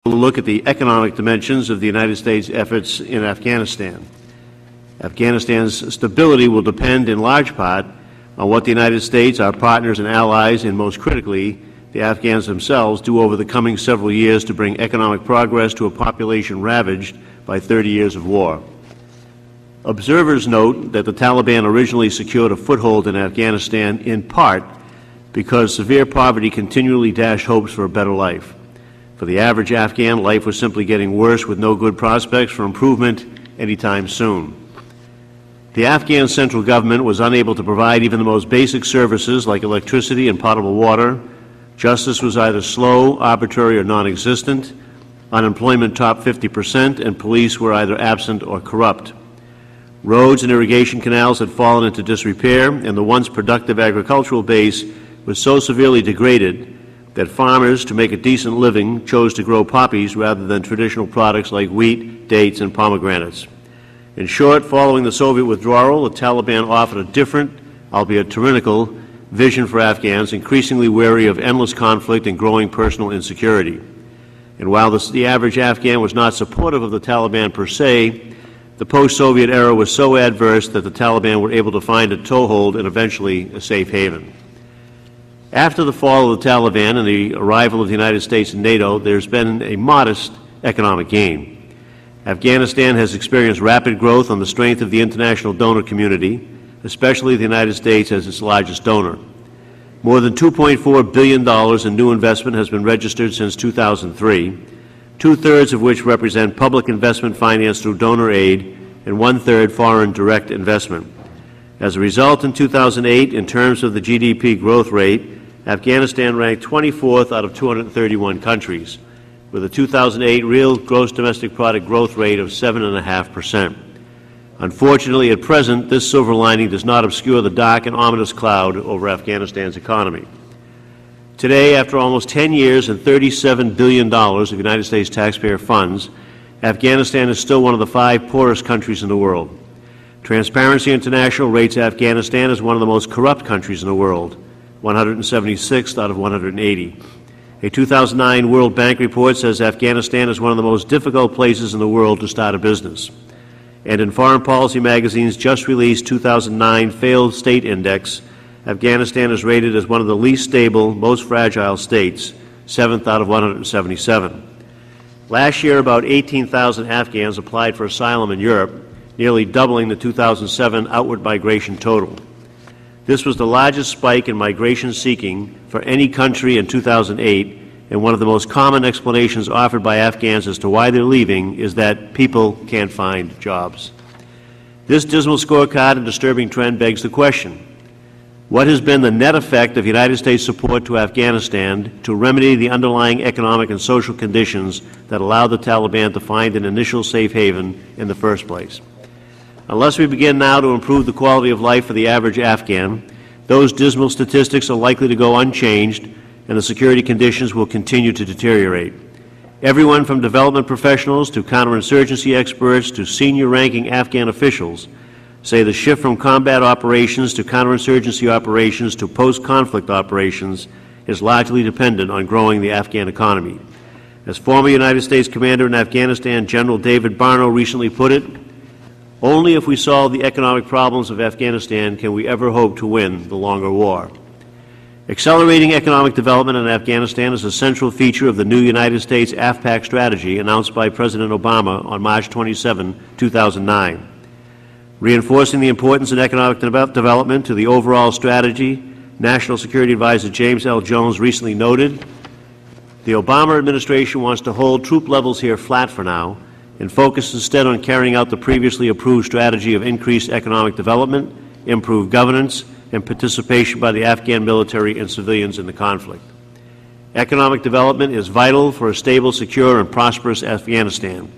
look at the economic dimensions of the United States efforts in Afghanistan. Afghanistan's stability will depend in large part on what the United States, our partners and allies, and most critically, the Afghans themselves, do over the coming several years to bring economic progress to a population ravaged by 30 years of war. Observers note that the Taliban originally secured a foothold in Afghanistan in part because severe poverty continually dashed hopes for a better life. For the average Afghan, life was simply getting worse with no good prospects for improvement anytime soon. The Afghan central government was unable to provide even the most basic services like electricity and potable water. Justice was either slow, arbitrary, or non-existent. Unemployment topped 50%, and police were either absent or corrupt. Roads and irrigation canals had fallen into disrepair, and the once productive agricultural base was so severely degraded that farmers, to make a decent living, chose to grow poppies rather than traditional products like wheat, dates, and pomegranates. In short, following the Soviet withdrawal, the Taliban offered a different, albeit tyrannical, vision for Afghans, increasingly wary of endless conflict and growing personal insecurity. And while the average Afghan was not supportive of the Taliban per se, the post-Soviet era was so adverse that the Taliban were able to find a toehold and eventually a safe haven. After the fall of the Taliban and the arrival of the United States in NATO, there's been a modest economic gain. Afghanistan has experienced rapid growth on the strength of the international donor community, especially the United States as its largest donor. More than $2.4 billion in new investment has been registered since 2003, two-thirds of which represent public investment financed through donor aid and one-third foreign direct investment. As a result, in 2008, in terms of the GDP growth rate, Afghanistan ranked 24th out of 231 countries, with a 2008 real gross domestic product growth rate of 7.5%. Unfortunately, at present, this silver lining does not obscure the dark and ominous cloud over Afghanistan's economy. Today, after almost 10 years and $37 billion of United States taxpayer funds, Afghanistan is still one of the 5 poorest countries in the world. Transparency International rates Afghanistan as one of the most corrupt countries in the world, 176th out of 180. A 2009 World Bank report says Afghanistan is one of the most difficult places in the world to start a business. And in Foreign Policy magazine's just released 2009 Failed State Index, Afghanistan is rated as one of the least stable, most fragile states, 7th out of 177. Last year, about 18,000 Afghans applied for asylum in Europe, nearly doubling the 2007 outward migration total. This was the largest spike in migration seeking for any country in 2008, and one of the most common explanations offered by Afghans as to why they're leaving is that people can't find jobs. This dismal scorecard and disturbing trend begs the question: what has been the net effect of United States support to Afghanistan to remedy the underlying economic and social conditions that allowed the Taliban to find an initial safe haven in the first place? Unless we begin now to improve the quality of life for the average Afghan, those dismal statistics are likely to go unchanged, and the security conditions will continue to deteriorate. Everyone from development professionals to counterinsurgency experts to senior-ranking Afghan officials say the shift from combat operations to counterinsurgency operations to post-conflict operations is largely dependent on growing the Afghan economy. As former United States Commander in Afghanistan, General David Barno, recently put it, only if we solve the economic problems of Afghanistan can we ever hope to win the longer war. Accelerating economic development in Afghanistan is a central feature of the new United States AFPAC strategy announced by President Obama on March 27, 2009. Reinforcing the importance of economic development to the overall strategy, National Security Advisor James L. Jones recently noted, the Obama administration wants to hold troop levels here flat for now and focus instead on carrying out the previously approved strategy of increased economic development, improved governance, and participation by the Afghan military and civilians in the conflict. Economic development is vital for a stable, secure, and prosperous Afghanistan.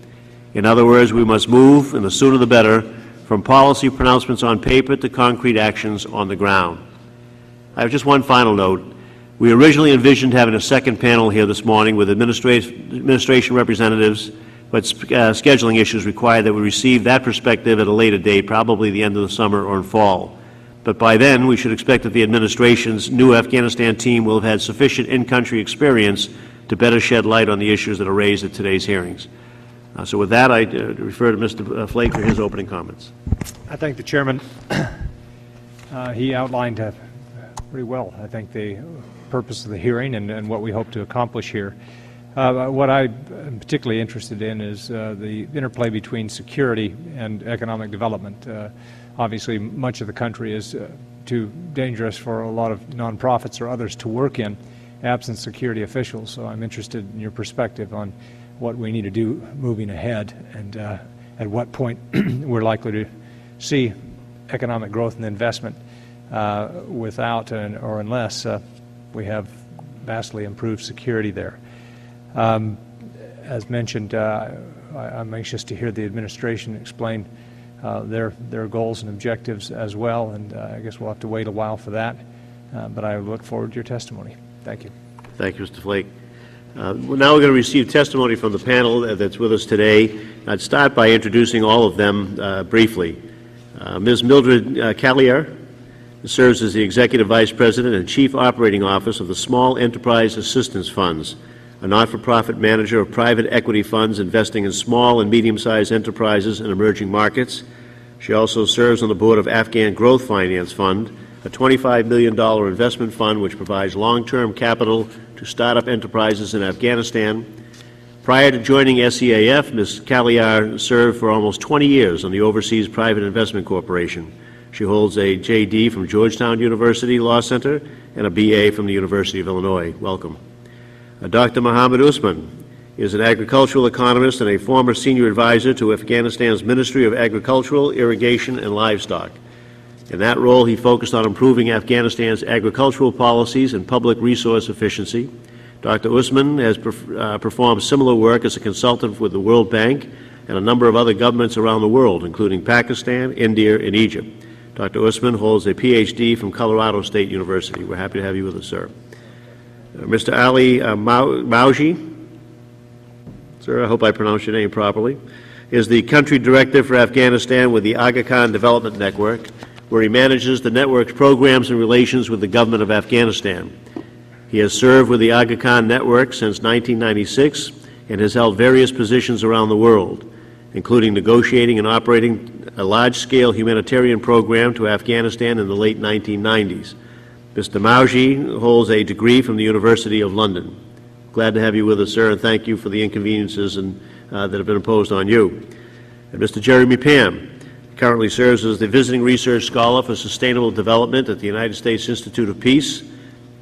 In other words, we must move, and the sooner the better, from policy pronouncements on paper to concrete actions on the ground. I have just one final note. We originally envisioned having a second panel here this morning with administration representatives, but scheduling issues require that we receive that perspective at a later date, probably the end of the summer or in fall. But by then, we should expect that the administration's new Afghanistan team will have had sufficient in-country experience to better shed light on the issues that are raised at today's hearings. So with that, I refer to Mr. Flake for his opening comments. I thank the Chairman. He outlined pretty well, I think, the purpose of the hearing and what we hope to accomplish here. What I'm particularly interested in is the interplay between security and economic development. Obviously, much of the country is too dangerous for a lot of nonprofits or others to work in, absent security officials. So I'm interested in your perspective on what we need to do moving ahead and at what point we're likely to see economic growth and investment without or unless we have vastly improved security there. As mentioned, I'm anxious to hear the administration explain their goals and objectives as well, and I guess we'll have to wait a while for that, but I look forward to your testimony. Thank you. Thank you, Mr. Flake. Now we're going to receive testimony from the panel that's with us today. I'd start by introducing all of them briefly. Ms. Mildred Callier serves as the Executive Vice President and Chief Operating Officer of the Small Enterprise Assistance Funds, a not-for-profit manager of private equity funds investing in small and medium-sized enterprises in emerging markets. She also serves on the board of Afghan Growth Finance Fund, a $25 million investment fund which provides long-term capital to startup enterprises in Afghanistan. Prior to joining SEAF, Ms. Calliar served for almost 20 years on the Overseas Private Investment Corporation. She holds a J.D. from Georgetown University Law Center and a B.A. from the University of Illinois. Welcome. Dr. Mohammed Usman is an agricultural economist and a former senior advisor to Afghanistan's Ministry of Agricultural, Irrigation, and Livestock. In that role, he focused on improving Afghanistan's agricultural policies and public resource efficiency. Dr. Usman has performed similar work as a consultant with the World Bank and a number of other governments around the world, including Pakistan, India, and Egypt. Dr. Usman holds a Ph.D. from Colorado State University. We're happy to have you with us, sir. Mr. Ali Mauji, sir, I hope I pronounced your name properly, is the Country Director for Afghanistan with the Aga Khan Development Network, where he manages the network's programs and relations with the government of Afghanistan. He has served with the Aga Khan Network since 1996 and has held various positions around the world, including negotiating and operating a large-scale humanitarian program to Afghanistan in the late 1990s. Mr. Mauji holds a degree from the University of London. Glad to have you with us, sir, and thank you for the inconveniences that have been imposed on you. And Mr. Jeremy Pam currently serves as the Visiting Research Scholar for Sustainable Development at the United States Institute of Peace.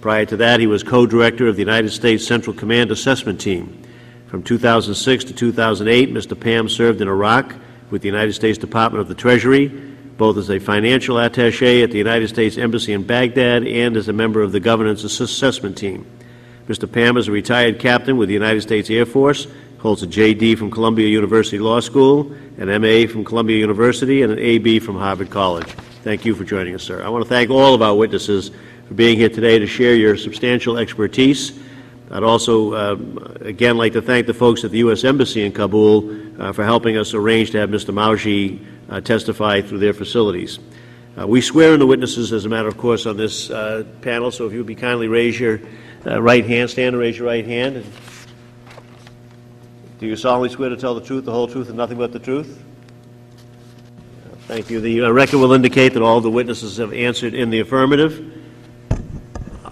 Prior to that, he was co-director of the United States Central Command Assessment Team. From 2006 to 2008, Mr. Pam served in Iraq with the United States Department of the Treasury, both as a financial attaché at the United States Embassy in Baghdad and as a member of the Governance Assessment Team. Mr. Pam is a retired captain with the United States Air Force, holds a J.D. from Columbia University Law School, an M.A. from Columbia University, and an A.B. from Harvard College. Thank you for joining us, sir. I want to thank all of our witnesses for being here today to share your substantial expertise. I'd also, again, like to thank the folks at the U.S. Embassy in Kabul for helping us arrange to have Mr. Mauji testify through their facilities. We swear in the witnesses, as a matter of course, on this panel, so if you would be kindly raise your right hand, stand and raise your right hand. And do you solemnly swear to tell the truth, the whole truth, and nothing but the truth? Thank you. The record will indicate that all the witnesses have answered in the affirmative.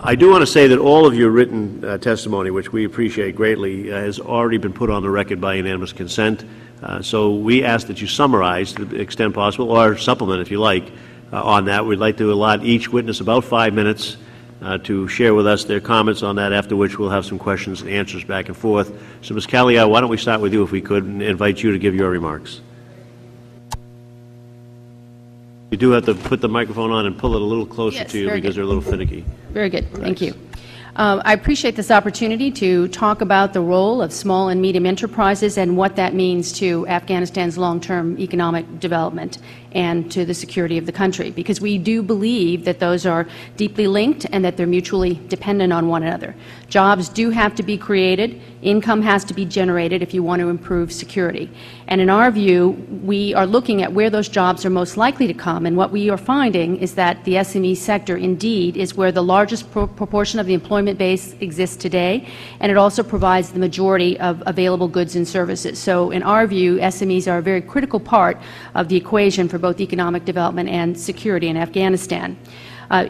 I do want to say that all of your written testimony, which we appreciate greatly, has already been put on the record by unanimous consent. So we ask that you summarize to the extent possible, or supplement if you like, on that. We'd like to allot each witness about 5 minutes to share with us their comments on that, after which we'll have some questions and answers back and forth. So, Ms. Callier, why don't we start with you, if we could, and invite you to give your remarks. You do have to put the microphone on and pull it a little closer to you because they're a little finicky. Very good. Thank you. I appreciate this opportunity to talk about the role of small and medium enterprises and what that means to Afghanistan's long-term economic development and to the security of the country, because we do believe that those are deeply linked and that they're mutually dependent on one another. Jobs do have to be created Income has to be generated if you want to improve security. And in our view, we are looking at where those jobs are most likely to come, and what we are finding is that the SME sector indeed is where the largest proportion of the employment base exists today, and it also provides the majority of available goods and services. So in our view, SMEs are a very critical part of the equation for both economic development and security in Afghanistan.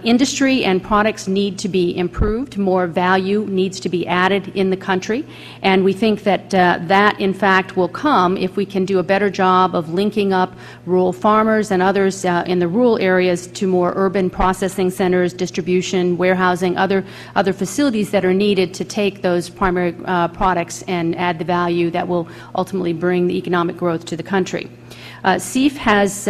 Industry and products need to be improved. More value needs to be added in the country. And we think that that, in fact, will come if we can do a better job of linking up rural farmers and others in the rural areas to more urban processing centers, distribution, warehousing, other facilities that are needed to take those primary products and add the value that will ultimately bring the economic growth to the country. CEIF has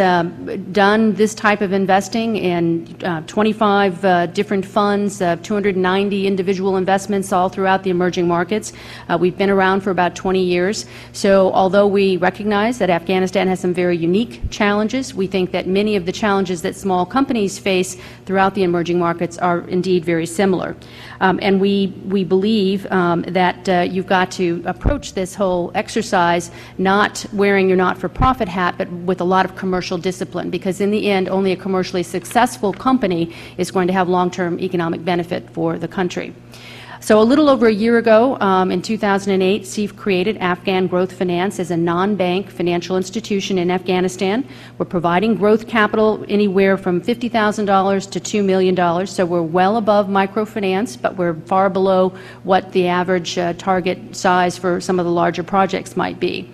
done this type of investing in 25 different funds, 290 individual investments all throughout the emerging markets. We've been around for about 20 years. So although we recognize that Afghanistan has some very unique challenges, we think that many of the challenges that small companies face throughout the emerging markets are indeed very similar. And we believe that you've got to approach this whole exercise not wearing your not-for-profit hat, but with a lot of commercial discipline, because in the end, only a commercially successful company is going to have long-term economic benefit for the country. So a little over a year ago, in 2008, CEIF created Afghan Growth Finance as a non-bank financial institution in Afghanistan. We're providing growth capital anywhere from $50,000 to $2 million, so we're well above microfinance, but we're far below what the average target size for some of the larger projects might be.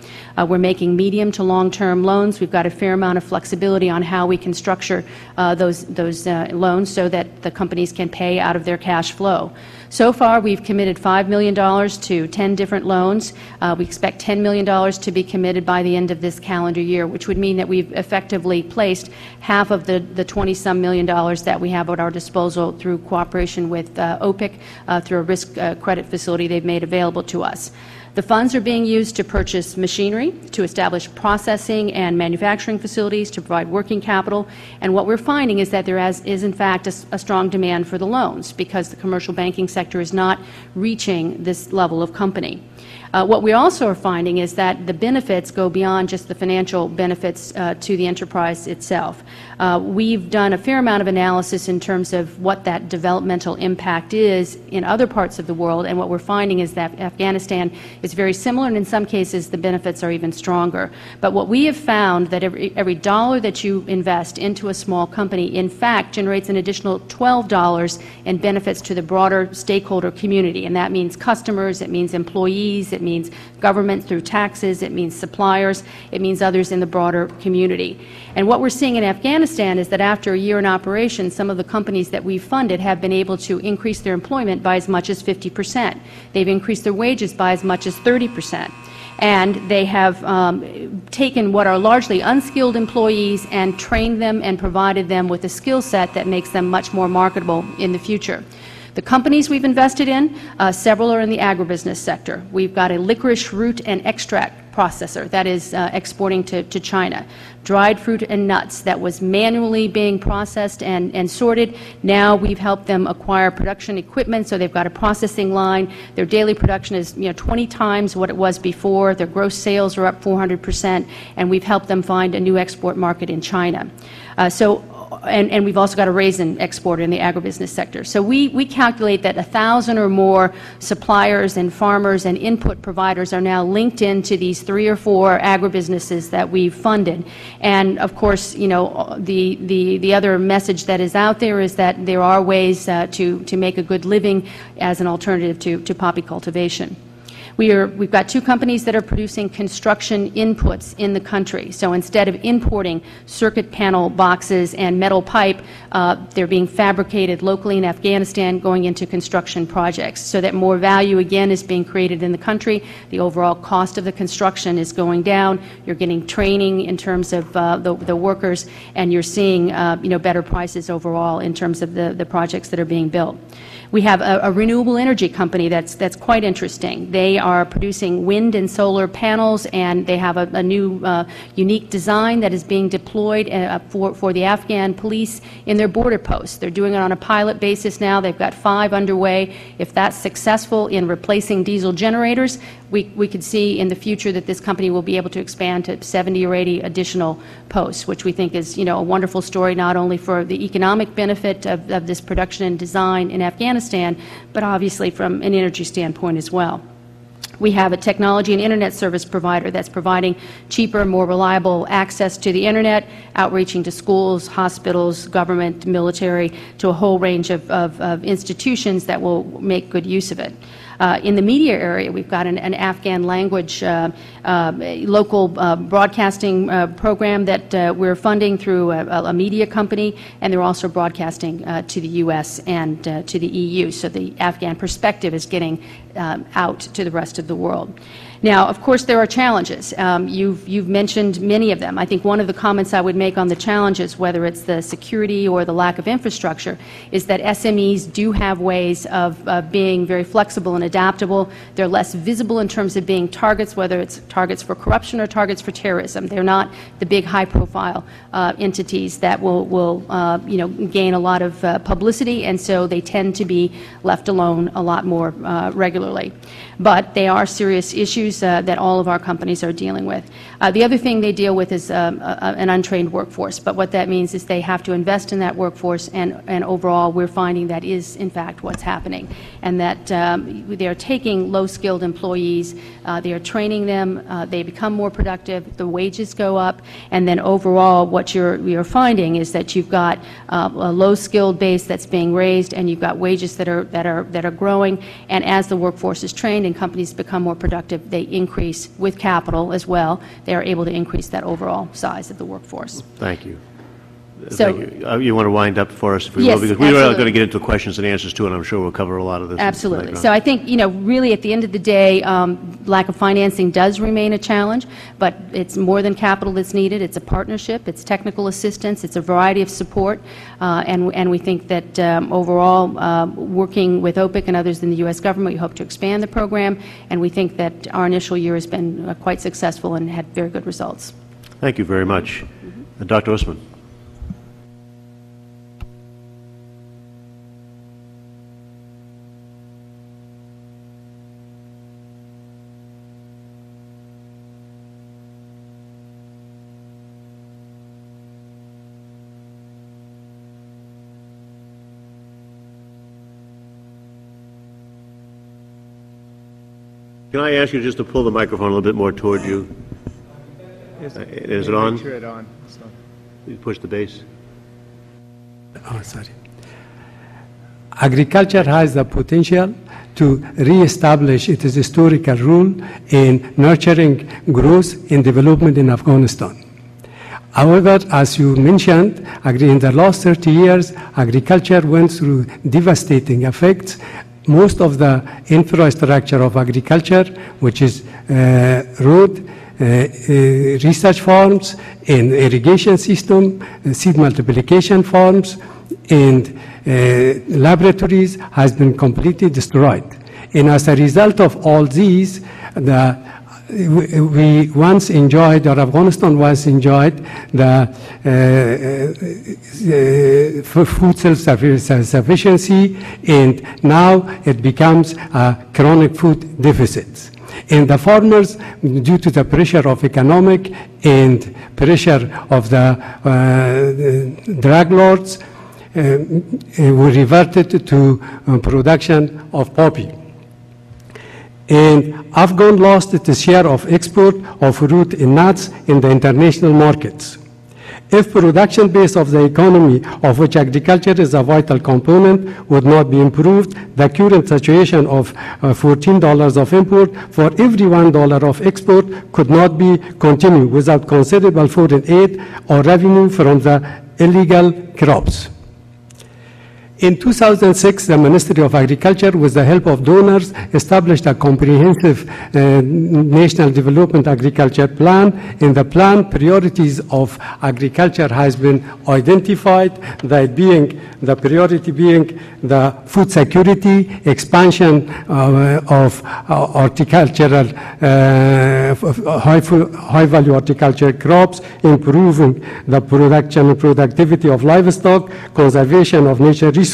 We're making medium to long-term loans. We've got a fair amount of flexibility on how we can structure those loans so that the companies can pay out of their cash flow. So far, we've committed $5 million to 10 different loans. We expect $10 million to be committed by the end of this calendar year, which would mean that we've effectively placed half of the 20-some million dollars that we have at our disposal through cooperation with OPIC through a risk credit facility they've made available to us. The funds are being used to purchase machinery, to establish processing and manufacturing facilities, to provide working capital, and what we're finding is that there is in fact a strong demand for the loans because the commercial banking sector is not reaching this level of company. What we also are finding is that the benefits go beyond just the financial benefits to the enterprise itself. We've done a fair amount of analysis in terms of what that developmental impact is in other parts of the world, and what we're finding is that Afghanistan is very similar, and in some cases the benefits are even stronger. But what we have found that every dollar that you invest into a small company in fact generates an additional $12 in benefits to the broader stakeholder community, and that means customers, it means employees, it means government through taxes, it means suppliers, it means others in the broader community. And what we're seeing in Afghanistan is that after a year in operation, some of the companies that we've funded have been able to increase their employment by as much as 50%. They've increased their wages by as much as 30%. And they have taken what are largely unskilled employees and trained them and provided them with a skill set that makes them much more marketable in the future. The companies we've invested in, several are in the agribusiness sector. We've got a licorice root and extract processor that is exporting to China. Dried fruit and nuts that was manually being processed and sorted. Now we've helped them acquire production equipment, so they've got a processing line. Their daily production is 20 times what it was before. Their gross sales are up 400%, and we've helped them find a new export market in China. And we've also got a raisin exporter in the agribusiness sector. So we calculate that 1,000 or more suppliers and farmers and input providers are now linked into these 3 or 4 agribusinesses that we've funded. And of course, the other message that is out there is that there are ways to make a good living as an alternative to poppy cultivation. We've got 2 companies that are producing construction inputs in the country. So instead of importing circuit panel boxes and metal pipe, they're being fabricated locally in Afghanistan going into construction projects so that more value again is being created in the country. The overall cost of the construction is going down. You're getting training in terms of the workers, and you're seeing better prices overall in terms of the projects that are being built. We have a renewable energy company that's quite interesting. They are producing wind and solar panels, and they have a new unique design that is being deployed for the Afghan police in their border posts. They're doing it on a pilot basis now. They've got 5 underway. If that's successful in replacing diesel generators, we could see in the future that this company will be able to expand to 70 or 80 additional posts, which we think is, a wonderful story, not only for the economic benefit of this production and design in Afghanistan, but obviously from an energy standpoint as well. We have a technology and internet service provider that's providing cheaper, more reliable access to the internet, outreaching to schools, hospitals, government, military, to a whole range of institutions that will make good use of it. In the media area, we've got an Afghan language local broadcasting program that we're funding through a media company, and they're also broadcasting to the U.S. and to the EU. So the Afghan perspective is getting out to the rest of the world. Now, of course, there are challenges. You've mentioned many of them. I think one of the comments I would make on the challenges, whether it's the security or the lack of infrastructure, is that SMEs do have ways of being very flexible and adaptable. They're less visible in terms of being targets, whether it's targets for corruption or targets for terrorism. They're not the big high-profile entities that will gain a lot of publicity, and so they tend to be left alone a lot more regularly. But they are serious issues that all of our companies are dealing with. The other thing they deal with is an untrained workforce, but what that means is they have to invest in that workforce, and overall we're finding that is in fact what's happening, and that they are taking low-skilled employees, they are training them, they become more productive, the wages go up, and then overall what you're finding is that you've got a low-skilled base that's being raised, and you've got wages that are growing, and as the workforce is trained and companies become more productive, they increase with capital as well. They are able to increase that overall size of the workforce. Thank you. So, thank you. You want to wind up for us, if we yes, will, because we are going to get into questions and answers too, and I'm sure we'll cover a lot of this. Absolutely. So I think, really at the end of the day, lack of financing does remain a challenge, but it's more than capital that's needed. It's a partnership, it's technical assistance, it's a variety of support, and we think that overall, working with OPIC and others in the U.S. government, we hope to expand the program, and we think that our initial year has been quite successful and had very good results. Thank you very much. Dr. Usman. Can I ask you just to pull the microphone a little bit more toward you? Is it on? Make sure it's on. Please push the base. Oh, sorry. Agriculture has the potential to re-establish its historical role in nurturing growth and development in Afghanistan. However, as you mentioned, in the last 30 years, agriculture went through devastating effects. Most of the infrastructure of agriculture, which is road, research farms, and irrigation system, seed multiplication farms, and laboratories, has been completely destroyed. And as a result of all these, we once enjoyed, or Afghanistan once enjoyed, the food self-sufficiency, and now it becomes a chronic food deficit. And the farmers, due to the pressure of economic and pressure of the drug lords, were reverted to production of poppy. And Afghan lost its share of export of fruit and nuts in the international markets. If production base of the economy, of which agriculture is a vital component, would not be improved, the current situation of $14 of import for every $1 of export could not be continued without considerable foreign aid or revenue from the illegal crops. In 2006, the Ministry of Agriculture, with the help of donors, established a comprehensive national development agriculture plan. In the plan, priorities of agriculture has been identified, the priority being the food security, expansion of horticultural, high-value horticultural crops, improving the production and productivity of livestock, conservation of nature resources.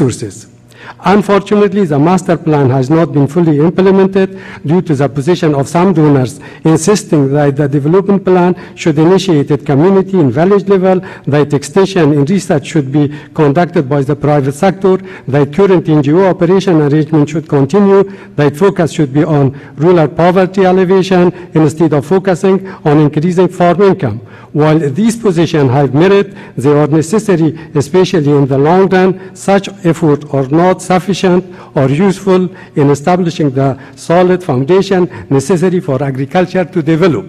Unfortunately, the master plan has not been fully implemented due to the position of some donors insisting that the development plan should initiate at community and village level, that extension and research should be conducted by the private sector, that current NGO operation arrangement should continue, that focus should be on rural poverty alleviation instead of focusing on increasing farm income. While these positions have merit, they are necessary, especially in the long run. Such efforts are not sufficient or useful in establishing the solid foundation necessary for agriculture to develop.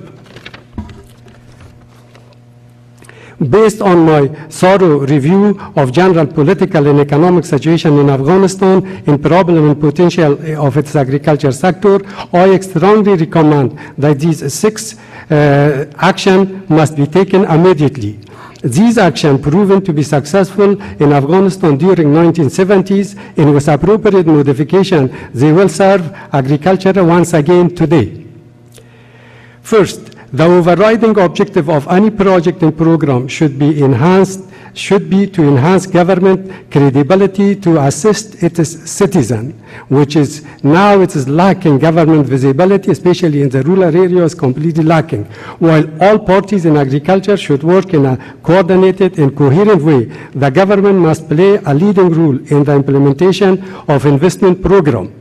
Based on my thorough review of general political and economic situation in Afghanistan and problem and potential of its agriculture sector, I strongly recommend that these 6 actions must be taken immediately. These actions proven to be successful in Afghanistan during 1970s, and with appropriate modification, they will serve agriculture once again today. First, the overriding objective of any project and program should be to enhance government credibility to assist its citizens, which is now it is lacking government visibility, especially in the rural areas, completely lacking. While all parties in agriculture should work in a coordinated and coherent way, the government must play a leading role in the implementation of investment program.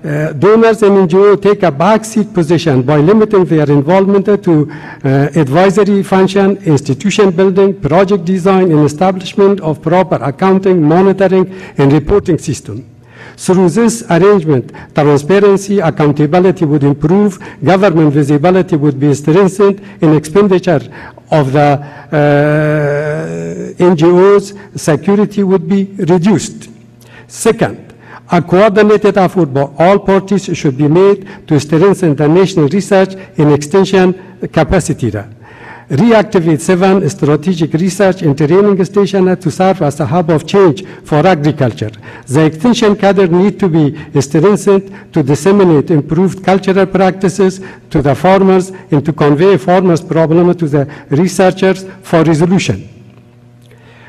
Donors and NGOs take a backseat position by limiting their involvement to advisory function, institution building, project design, and establishment of proper accounting, monitoring, and reporting system. Through this arrangement, transparency, accountability would improve, government visibility would be strengthened, and expenditure of the NGOs' security would be reduced. Second, a coordinated effort by all parties should be made to strengthen the national research and extension capacity. Reactivate 7 strategic research and training stations to serve as a hub of change for agriculture. The extension cadre need to be strengthened to disseminate improved cultural practices to the farmers and to convey farmers' problems to the researchers for resolution.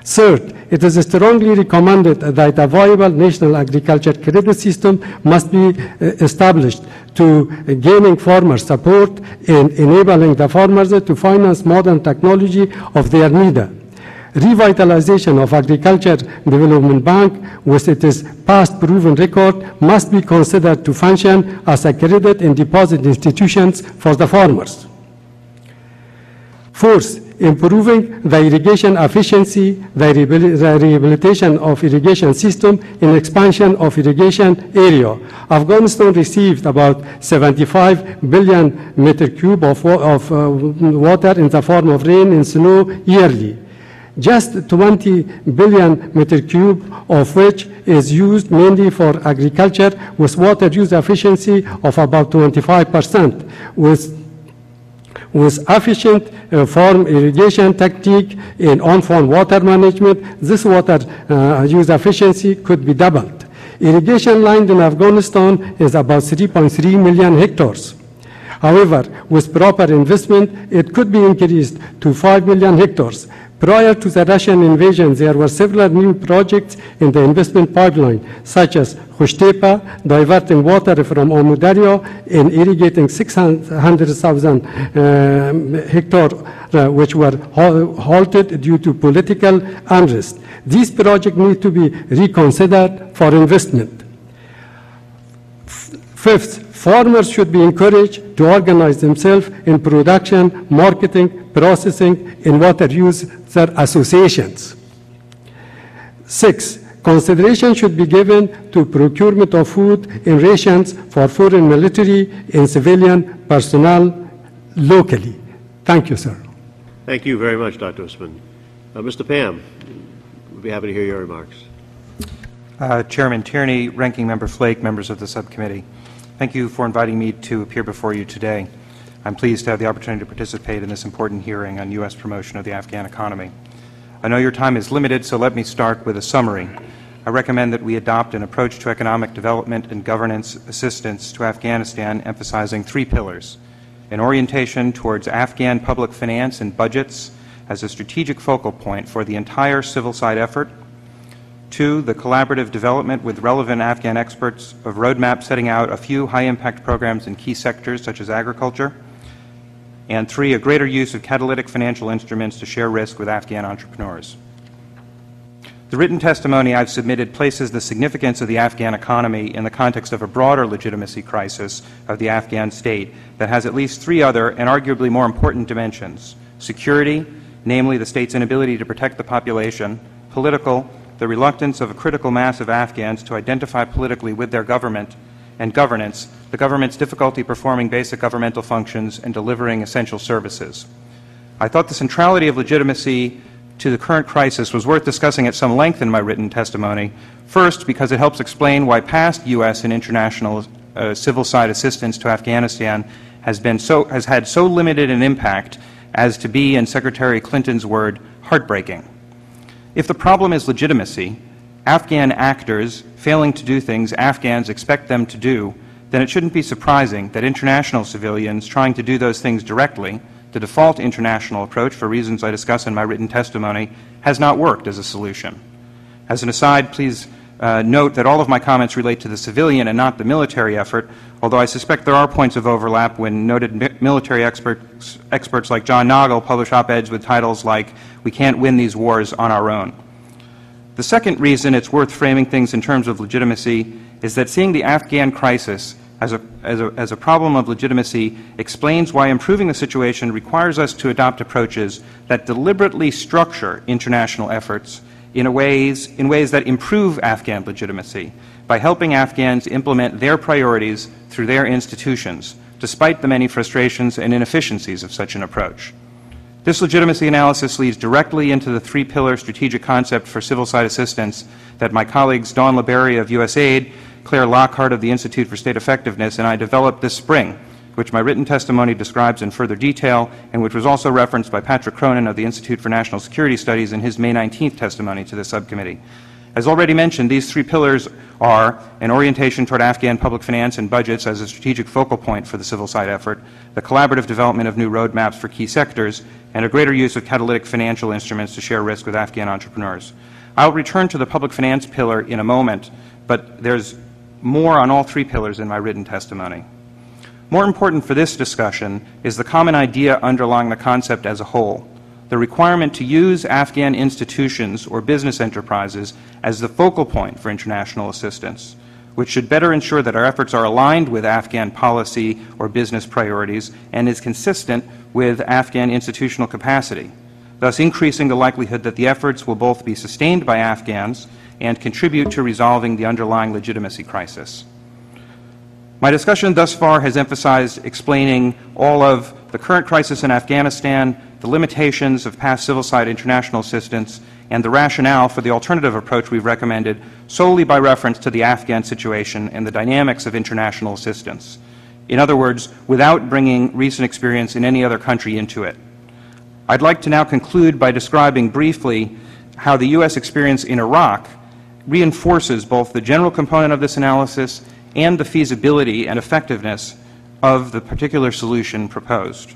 Third, it is strongly recommended that a viable national agriculture credit system must be established to gaining farmer support and enabling the farmers to finance modern technology of their need. Revitalization of Agriculture Development Bank, with its past proven record, must be considered to function as a credit and deposit institutions for the farmers. Fourth, improving the irrigation efficiency, the rehabilitation of irrigation system, and expansion of irrigation area. Afghanistan received about 75 billion meter cube of water in the form of rain and snow yearly. Just 20 billion meter cube of which is used mainly for agriculture, with water use efficiency of about 25%. With efficient farm irrigation technique and on-farm water management, this water use efficiency could be doubled. Irrigation land in Afghanistan is about 3.3 million hectares. However, with proper investment, it could be increased to 5 million hectares. Prior to the Russian invasion, there were several new projects in the investment pipeline, such as Khushtepa, diverting water from Amudarya and irrigating 600,000 hectares, which were halted due to political unrest. These projects need to be reconsidered for investment. Fifth, farmers should be encouraged to organize themselves in production, marketing, processing, and water user associations. Six, consideration should be given to procurement of food and rations for foreign military and civilian personnel locally. Thank you, sir. Thank you very much, Dr. Usman. Mr. Pham, we'll be happy to hear your remarks. Chairman Tierney, Ranking Member Flake, members of the subcommittee. Thank you for inviting me to appear before you today. I'm pleased to have the opportunity to participate in this important hearing on U.S. promotion of the Afghan economy. I know your time is limited, so let me start with a summary. I recommend that we adopt an approach to economic development and governance assistance to Afghanistan emphasizing three pillars: an orientation towards Afghan public finance and budgets as a strategic focal point for the entire civil side effort; two, the collaborative development with relevant Afghan experts of roadmaps setting out a few high-impact programs in key sectors such as agriculture; and three, a greater use of catalytic financial instruments to share risk with Afghan entrepreneurs. The written testimony I've submitted places the significance of the Afghan economy in the context of a broader legitimacy crisis of the Afghan state that has at least three other and arguably more important dimensions: security, namely the state's inability to protect the population; political, the reluctance of a critical mass of Afghans to identify politically with their government; and governance, the government's difficulty performing basic governmental functions and delivering essential services. I thought the centrality of legitimacy to the current crisis was worth discussing at some length in my written testimony, first because it helps explain why past U.S. and international civil side assistance to Afghanistan has had so limited an impact as to be, in Secretary Clinton's word, heartbreaking. If the problem is legitimacy, Afghan actors failing to do things Afghans expect them to do, then it shouldn't be surprising that international civilians trying to do those things directly, the default international approach for reasons I discuss in my written testimony, has not worked as a solution. As an aside, please note that all of my comments relate to the civilian and not the military effort, although I suspect there are points of overlap when noted military experts like John Nagel publish op-eds with titles like "We Can't Win These Wars on Our Own." The second reason it's worth framing things in terms of legitimacy is that seeing the Afghan crisis as a problem of legitimacy explains why improving the situation requires us to adopt approaches that deliberately structure international efforts in ways that improve Afghan legitimacy by helping Afghans implement their priorities through their institutions, despite the many frustrations and inefficiencies of such an approach. This legitimacy analysis leads directly into the three-pillar strategic concept for civil side assistance that my colleagues Dawn LaBerry of USAID, Claire Lockhart of the Institute for State Effectiveness, and I developed this spring, which my written testimony describes in further detail, and which was also referenced by Patrick Cronin of the Institute for National Security Studies in his May 19th testimony to the subcommittee. As already mentioned, these three pillars are an orientation toward Afghan public finance and budgets as a strategic focal point for the civil side effort, the collaborative development of new roadmaps for key sectors, and a greater use of catalytic financial instruments to share risk with Afghan entrepreneurs. I'll return to the public finance pillar in a moment, but there's more on all three pillars in my written testimony. More important for this discussion is the common idea underlying the concept as a whole: the requirement to use Afghan institutions or business enterprises as the focal point for international assistance, which should better ensure that our efforts are aligned with Afghan policy or business priorities and is consistent with Afghan institutional capacity, thus increasing the likelihood that the efforts will both be sustained by Afghans and contribute to resolving the underlying legitimacy crisis. My discussion thus far has emphasized explaining all of the current crisis in Afghanistan, the limitations of past civil side international assistance, and the rationale for the alternative approach we've recommended solely by reference to the Afghan situation and the dynamics of international assistance. In other words, without bringing recent experience in any other country into it. I'd like to now conclude by describing briefly how the U.S. experience in Iraq reinforces both the general component of this analysis and the feasibility and effectiveness of the particular solution proposed.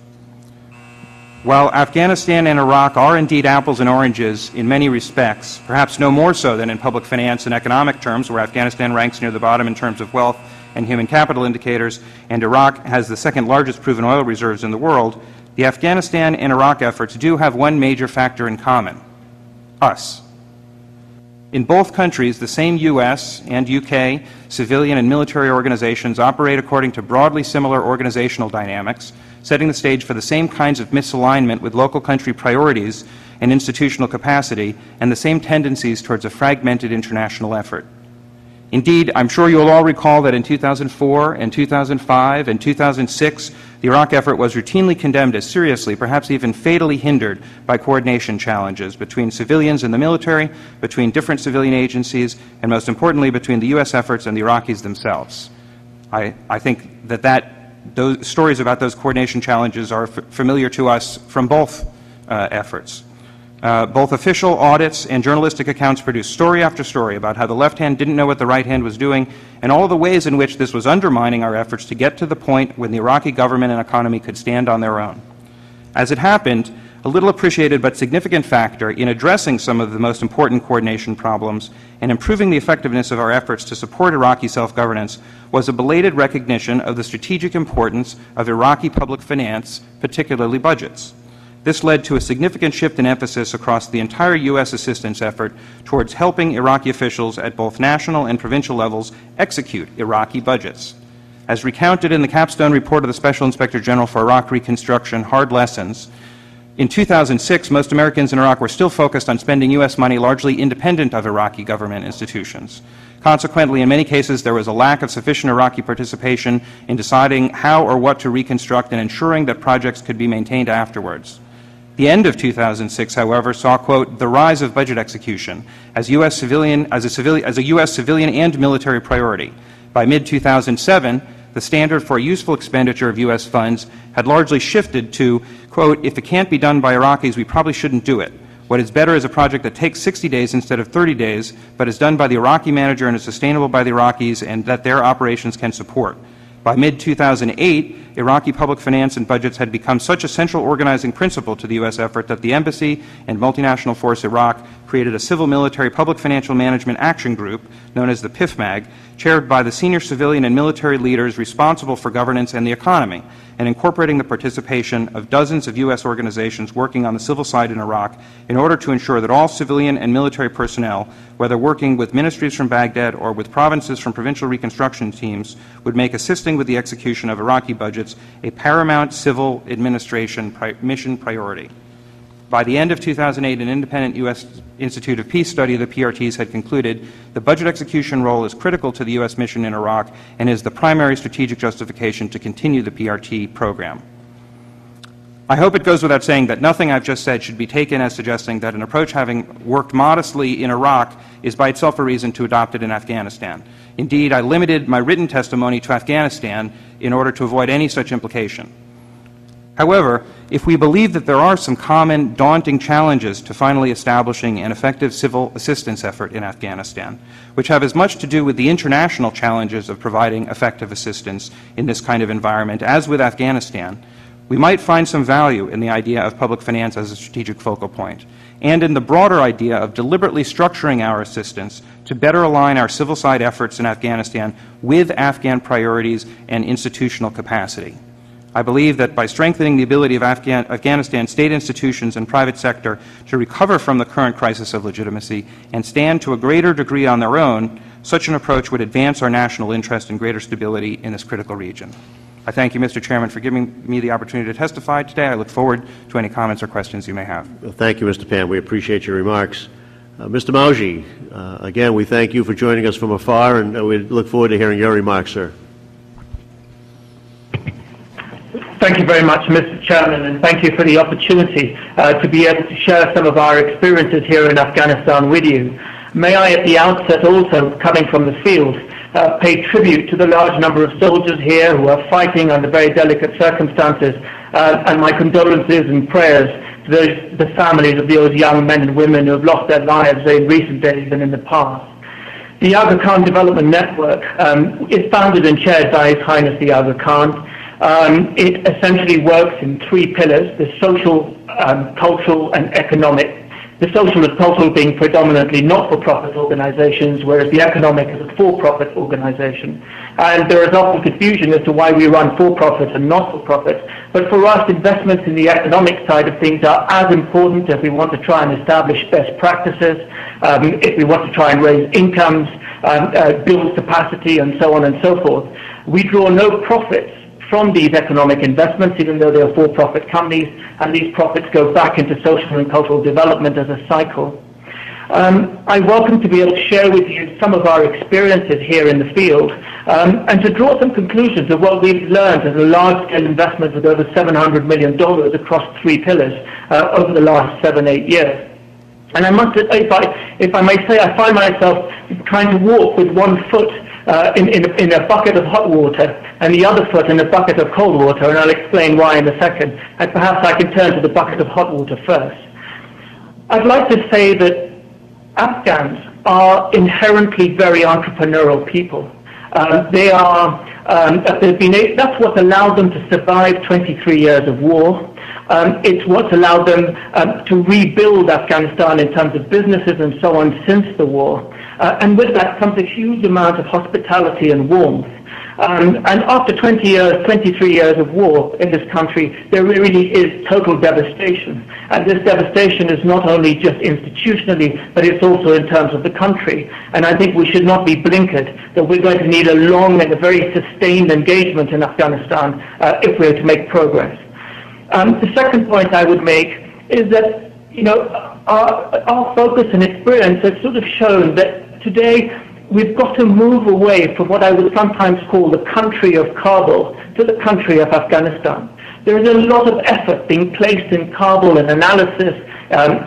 While Afghanistan and Iraq are indeed apples and oranges in many respects, perhaps no more so than in public finance and economic terms, where Afghanistan ranks near the bottom in terms of wealth and human capital indicators, and Iraq has the second largest proven oil reserves in the world, the Afghanistan and Iraq efforts do have one major factor in common: us. In both countries, the same U.S. and U.K. civilian and military organizations operate according to broadly similar organizational dynamics, setting the stage for the same kinds of misalignment with local country priorities and institutional capacity, and the same tendencies towards a fragmented international effort. Indeed, I'm sure you will all recall that in 2004 and 2005 and 2006, the Iraq effort was routinely condemned as seriously, perhaps even fatally hindered by coordination challenges between civilians and the military, between different civilian agencies, and most importantly, between the U.S. efforts and the Iraqis themselves. I think those stories about those coordination challenges are familiar to us from both efforts. Both official audits and journalistic accounts produced story after story about how the left hand didn't know what the right hand was doing, and all of the ways in which this was undermining our efforts to get to the point when the Iraqi government and economy could stand on their own. As it happened, a little appreciated but significant factor in addressing some of the most important coordination problems and improving the effectiveness of our efforts to support Iraqi self-governance was a belated recognition of the strategic importance of Iraqi public finance, particularly budgets. This led to a significant shift in emphasis across the entire U.S. assistance effort towards helping Iraqi officials at both national and provincial levels execute Iraqi budgets. As recounted in the capstone report of the Special Inspector General for Iraq Reconstruction, Hard Lessons, in 2006, most Americans in Iraq were still focused on spending U.S. money largely independent of Iraqi government institutions. Consequently, in many cases, there was a lack of sufficient Iraqi participation in deciding how or what to reconstruct and ensuring that projects could be maintained afterwards. The end of 2006, however, saw, quote, the rise of budget execution as a U.S. civilian and military priority. By mid-2007, the standard for useful expenditure of U.S. funds had largely shifted to, quote, if it can't be done by Iraqis, we probably shouldn't do it. What is better is a project that takes 60 days instead of 30 days, but is done by the Iraqi manager and is sustainable by the Iraqis and that their operations can support. By mid-2008, Iraqi public finance and budgets had become such a central organizing principle to the U.S. effort that the Embassy and Multinational Force Iraq created a civil-military public financial management action group known as the PIFMAG, chaired by the senior civilian and military leaders responsible for governance and the economy, and incorporating the participation of dozens of U.S. organizations working on the civil side in Iraq in order to ensure that all civilian and military personnel, whether working with ministries from Baghdad or with provinces from provincial reconstruction teams, would make assisting with the execution of Iraqi budgets a paramount civil administration mission priority. By the end of 2008, an independent U.S. Institute of Peace study of the PRTs had concluded the budget execution role is critical to the U.S. mission in Iraq and is the primary strategic justification to continue the PRT program. I hope it goes without saying that nothing I've just said should be taken as suggesting that an approach having worked modestly in Iraq is by itself a reason to adopt it in Afghanistan. Indeed, I limited my written testimony to Afghanistan in order to avoid any such implication. However, if we believe that there are some common, daunting challenges to finally establishing an effective civil assistance effort in Afghanistan, which have as much to do with the international challenges of providing effective assistance in this kind of environment as with Afghanistan, we might find some value in the idea of public finance as a strategic focal point, and in the broader idea of deliberately structuring our assistance to better align our civil side efforts in Afghanistan with Afghan priorities and institutional capacity. I believe that by strengthening the ability of Afghanistan state institutions and private sector to recover from the current crisis of legitimacy and stand to a greater degree on their own, such an approach would advance our national interest in greater stability in this critical region. I thank you, Mr. Chairman, for giving me the opportunity to testify today. I look forward to any comments or questions you may have. Well, thank you, Mr. Pan. We appreciate your remarks. Mr. Mauji, again, we thank you for joining us from afar, and we look forward to hearing your remarks, sir. Thank you very much, Mr. Chairman, and thank you for the opportunity to be able to share some of our experiences here in Afghanistan with you. May I at the outset also, coming from the field, pay tribute to the large number of soldiers here who are fighting under very delicate circumstances, and my condolences and prayers to the families of those young men and women who have lost their lives in recent days and in the past. The Aga Khan Development Network is founded and chaired by His Highness the Aga Khan. It essentially works in three pillars: the social, cultural, and economic. The social and cultural being predominantly not-for-profit organizations, whereas the economic is a for-profit organization. And there is often confusion as to why we run for-profit and not-for-profit. But for us, investments in the economic side of things are as important if we want to try and establish best practices, if we want to try and raise incomes, build capacity, and so on and so forth. We draw no profits from these economic investments, even though they are for-profit companies, and these profits go back into social and cultural development as a cycle. I welcome to be able to share with you some of our experiences here in the field, and to draw some conclusions of what we've learned as a large-scale investment with over $700 million across 3 pillars over the last 7-8 years. And I must, if I may say, I find myself trying to walk with one foot in a bucket of hot water and the other foot in a bucket of cold water, and I'll explain why in a second. And perhaps I can turn to the bucket of hot water first. I'd like to say that Afghans are inherently very entrepreneurial people. That's what allowed them to survive 23 years of war. It's what's allowed them to rebuild Afghanistan in terms of businesses and so on since the war. And with that comes a huge amount of hospitality and warmth. And after 23 years of war in this country, there really is total devastation. And this devastation is not only just institutionally, but it's also in terms of the country. And I think we should not be blinkered that we're going to need a long and a very sustained engagement in Afghanistan if we're to make progress. The second point I would make is that, our focus and experience has sort of shown that today we've got to move away from what I would sometimes call the country of Kabul to the country of Afghanistan. There is a lot of effort being placed in Kabul and analysis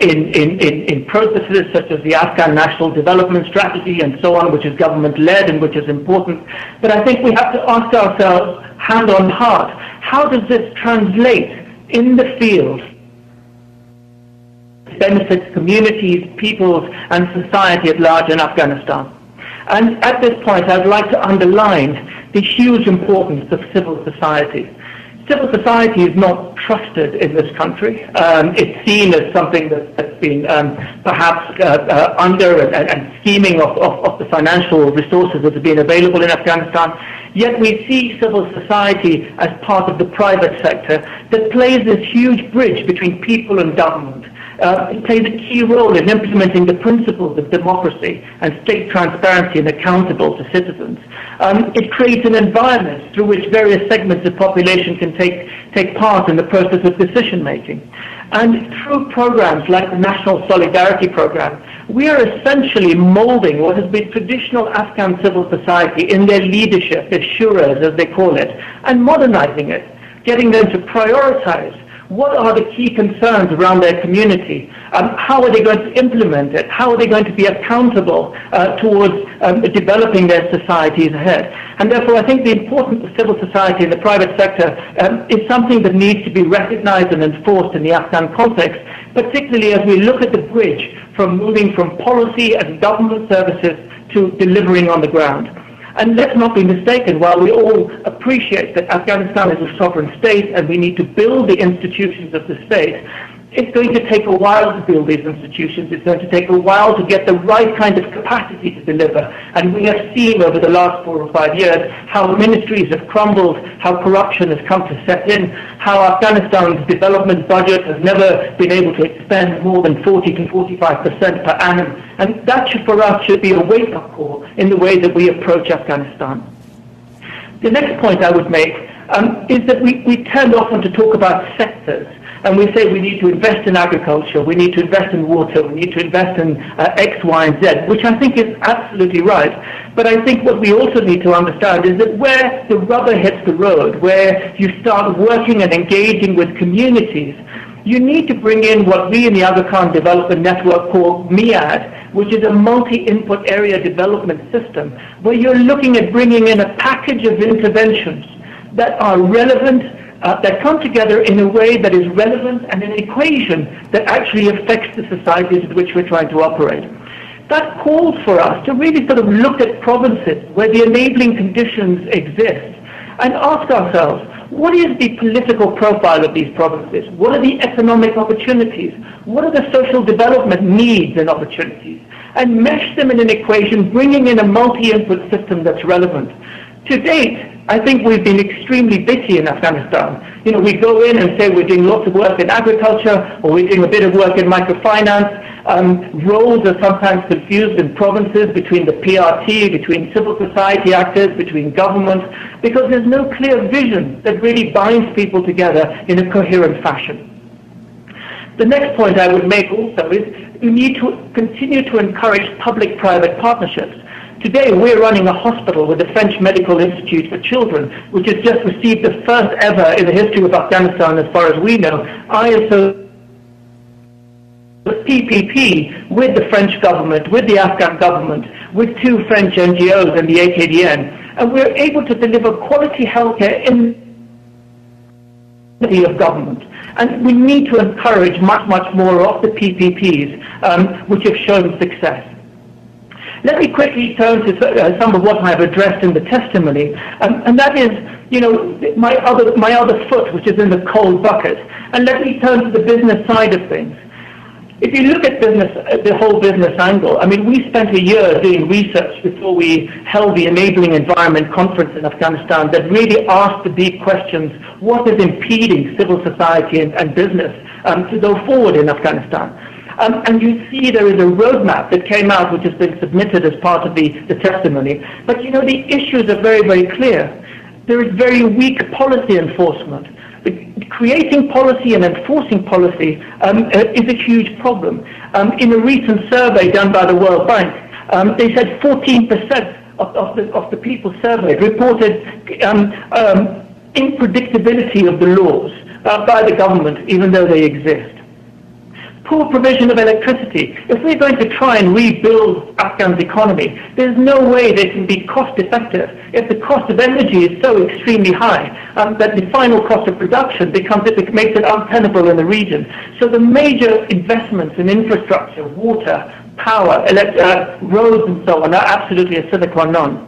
in processes such as the Afghan National Development Strategy and so on, which is government-led and which is important. But I think we have to ask ourselves, hand on heart, how does this translate in the field? Benefits communities, peoples, and society at large in Afghanistan. And at this point, I'd like to underline the huge importance of civil society. Civil society is not trusted in this country. It's seen as something that's been perhaps under and scheming of the financial resources that have been available in Afghanistan. Yet we see civil society as part of the private sector that plays this huge bridge between people and government. It plays a key role in implementing the principles of democracy and state transparency and accountable to citizens. It creates an environment through which various segments of population can take part in the process of decision making. And through programs like the National Solidarity Program, we are essentially molding what has been traditional Afghan civil society in their leadership, their shuras as they call it, and modernizing it, getting them to prioritize what are the key concerns around their community? How are they going to implement it? How are they going to be accountable towards developing their societies ahead? And therefore, I think the importance of civil society in the private sector is something that needs to be recognized and enforced in the Afghan context, particularly as we look at the bridge from moving from policy and government services to delivering on the ground. And let's not be mistaken, while we all appreciate that Afghanistan is a sovereign state and we need to build the institutions of the state, it's going to take a while to build these institutions. It's going to take a while to get the right kind of capacity to deliver. And we have seen over the last 4 or 5 years how ministries have crumbled, how corruption has come to set in, how Afghanistan's development budget has never been able to expend more than 40 to 45% per annum. And that for us should be a wake-up call in the way that we approach Afghanistan. The next point I would make is that we tend often to talk about sectors. And we say we need to invest in agriculture, we need to invest in water, we need to invest in X, Y, and Z, which I think is absolutely right. But I think what we also need to understand is that where the rubber hits the road, where you start working and engaging with communities, you need to bring in what we in the Afghan Development Network call MIAD, which is a multi-input area development system, where you're looking at bringing in a package of interventions that are relevant, that come together in a way that is relevant and an equation that actually affects the societies in which we're trying to operate. That calls for us to really sort of look at provinces where the enabling conditions exist and ask ourselves, what is the political profile of these provinces? What are the economic opportunities? What are the social development needs and opportunities? And mesh them in an equation, bringing in a multi-input system that's relevant. To date, I think we've been extremely bitty in Afghanistan. You know, we go in and say we're doing lots of work in agriculture, or we're doing a bit of work in microfinance. Roles are sometimes confused in provinces between the PRT, between civil society actors, between government, because there's no clear vision that really binds people together in a coherent fashion. The next point I would make also is we need to continue to encourage public-private partnerships. Today, we're running a hospital with the French Medical Institute for Children, which has just received the first ever in the history of Afghanistan, as far as we know, ISO PPP with the French government, with the Afghan government, with 2 French NGOs and the AKDN, and we're able to deliver quality healthcare in of government. And we need to encourage much more of the PPPs, which have shown success. Let me quickly turn to some of what I've addressed in the testimony, and that is, my other foot, which is in the cold bucket. And let me turn to the business side of things. If you look at business, the whole business angle, I mean, we spent a year doing research before we held the Enabling Environment Conference in Afghanistan that really asked the deep questions: what is impeding civil society and business to go forward in Afghanistan? And you see there is a roadmap that came out, which has been submitted as part of the testimony. But the issues are very clear. There is very weak policy enforcement. Creating policy and enforcing policy is a huge problem. In a recent survey done by the World Bank, they said 14% of the people surveyed reported unpredictability of the laws by the government, even though they exist. Poor provision of electricity. If we're going to try and rebuild Afghan's economy, there's no way they can be cost effective if the cost of energy is so extremely high that the final cost of production makes it untenable in the region. So the major investments in infrastructure, water, power, roads and so on are absolutely a sine qua non.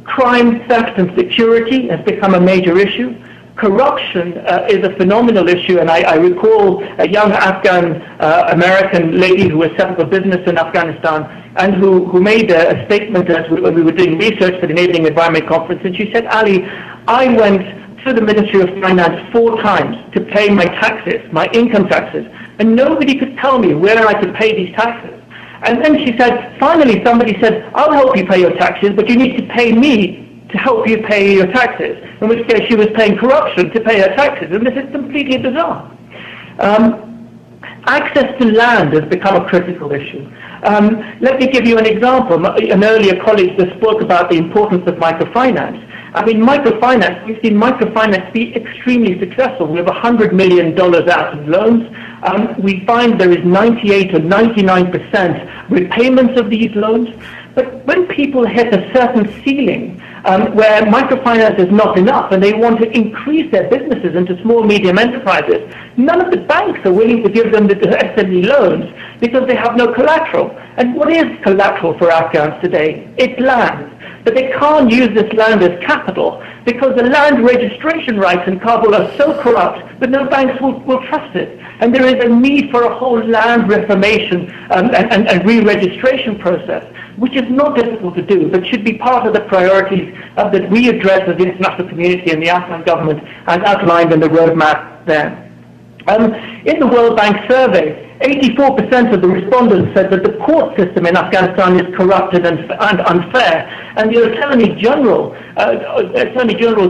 Crime, theft and security has become a major issue. Corruption is a phenomenal issue, and I recall a young Afghan American lady who was set up a business in Afghanistan and who made a statement when we were doing research for the Enabling Environment Conference, and she said, Ali, I went to the Ministry of Finance 4 times to pay my taxes, my income taxes, and nobody could tell me where I could pay these taxes. And then she said, finally somebody said, I'll help you pay your taxes, but you need to pay me to help you pay your taxes, in which case she was paying corruption to pay her taxes, and this is completely bizarre. Access to land has become a critical issue. Let me give you an example. An earlier colleague just spoke about the importance of microfinance. I mean, microfinance, we've seen microfinance be extremely successful. We have $100 million out of loans. We find there is 98 or 99% repayments of these loans. But when people hit a certain ceiling where microfinance is not enough and they want to increase their businesses into small, medium enterprises, none of the banks are willing to give them the SME loans because they have no collateral. And what is collateral for Afghans today? It's land. But they can't use this land as capital because the land registration rights in Kabul are so corrupt that no banks will trust it. And there is a need for a whole land reformation and re-registration process, which is not difficult to do, but should be part of the priorities that we address as the international community and the Afghan government as outlined in the roadmap there. In the World Bank survey, 84% of the respondents said that the court system in Afghanistan is corrupted and unfair, and the Attorney General's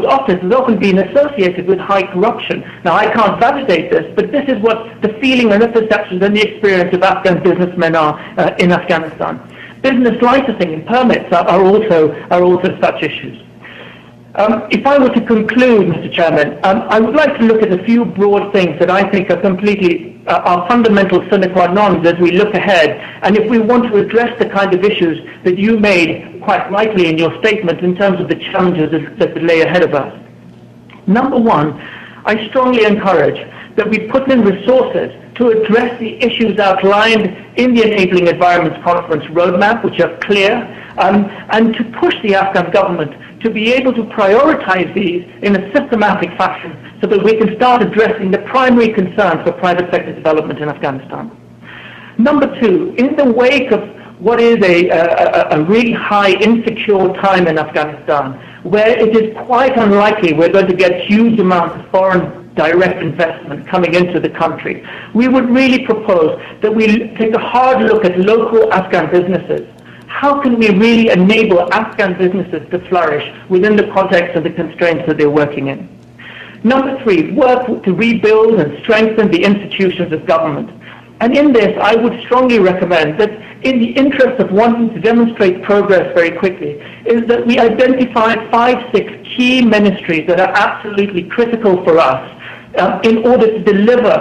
office has often been associated with high corruption. Now, I can't validate this, but this is what the feeling and the perceptions and the experience of Afghan businessmen are in Afghanistan. Business licensing and permits are also such issues. If I were to conclude, Mr. Chairman, I would like to look at a few broad things that I think are fundamental sine qua non as we look ahead, and if we want to address the kind of issues that you made quite rightly in your statement in terms of the challenges that lay ahead of us. Number one, I strongly encourage that we put in resources to address the issues outlined in the Enabling Environments Conference roadmap, which are clear, and to push the Afghan government to be able to prioritize these in a systematic fashion so that we can start addressing the primary concerns for private sector development in Afghanistan. Number two, in the wake of what is a really high insecure time in Afghanistan, where it is quite unlikely we're going to get huge amounts of foreign direct investment coming into the country, we would really propose that we take a hard look at local Afghan businesses. How can we really enable Afghan businesses to flourish within the context of the constraints that they're working in? Number three, work to rebuild and strengthen the institutions of government. And in this, I would strongly recommend that in the interest of wanting to demonstrate progress very quickly, is that we identified 5, 6 key ministries that are absolutely critical for us in order to deliver